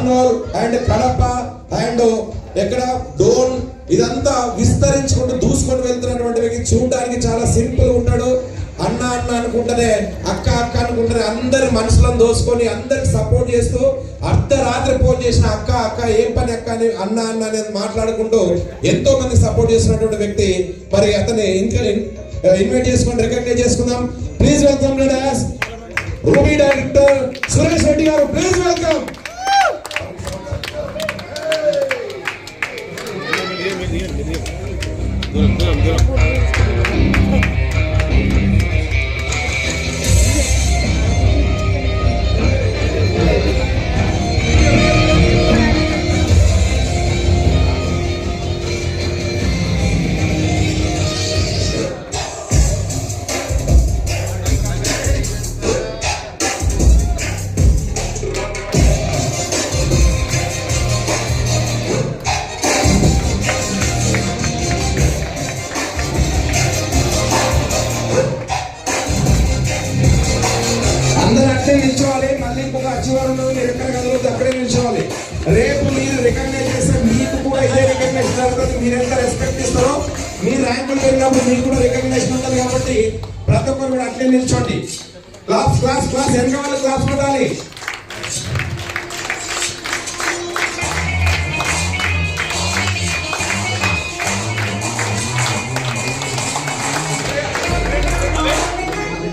Kurnool and Kadapa and ఎక్కడ డోన్ ఇదంతా విస్తరించుకుంటూ దూసుకొని వెళ్తున్నటువంటి వ్యక్తి. చూడడానికి చాలా సింపుల్ ఉంటాడు. అన్న అన్న అనుకుంటేనే అక్క అక్క అనుకుంటేనే అందరి మనసులను దోసుకొని అందరికి సపోర్ట్ చేస్తూ అర్ధరాత్రి ఫోన్ చేసిన అక్క అక్క ఏం పని అక్క అని అన్న అన్న అనేది మాట్లాడుకుంటూ ఎంతో మంది సపోర్ట్ చేస్తున్నటువంటి వ్యక్తి. మరి అతన్ని ఇంకా ఇన్వైట్ చేసుకొని రికగ్నైజ్ చేసుకుందాం. Please welcome Ruby director Suresh Reddy గారు. Please welcome. నిల్చోవాలి. మళ్ళీ ఇంకొక అచ్చివారంలో మీరు ఎక్కడ కదలొద్దు, అక్కడే నిల్చోవాలి. రేపు మీరు రికగ్నైజ్ చేస్తే మీకు కూడా ఇదే రికగ్నైజేషన్ జరుగుతుంది. మీరు ఎంత రెస్పెక్ట్ ఇస్తారో మీ ర్యాంకులు పెరిగినప్పుడు మీకు కూడా రికగ్నైజేషన్ ఉంటుంది. కాబట్టి ప్రతి ఒక్కరు కూడా అట్లే నిల్చోండి. క్లాస్ క్లాస్ క్లాస్ వెనక వాళ్ళు క్లాస్ పెట్టాలి.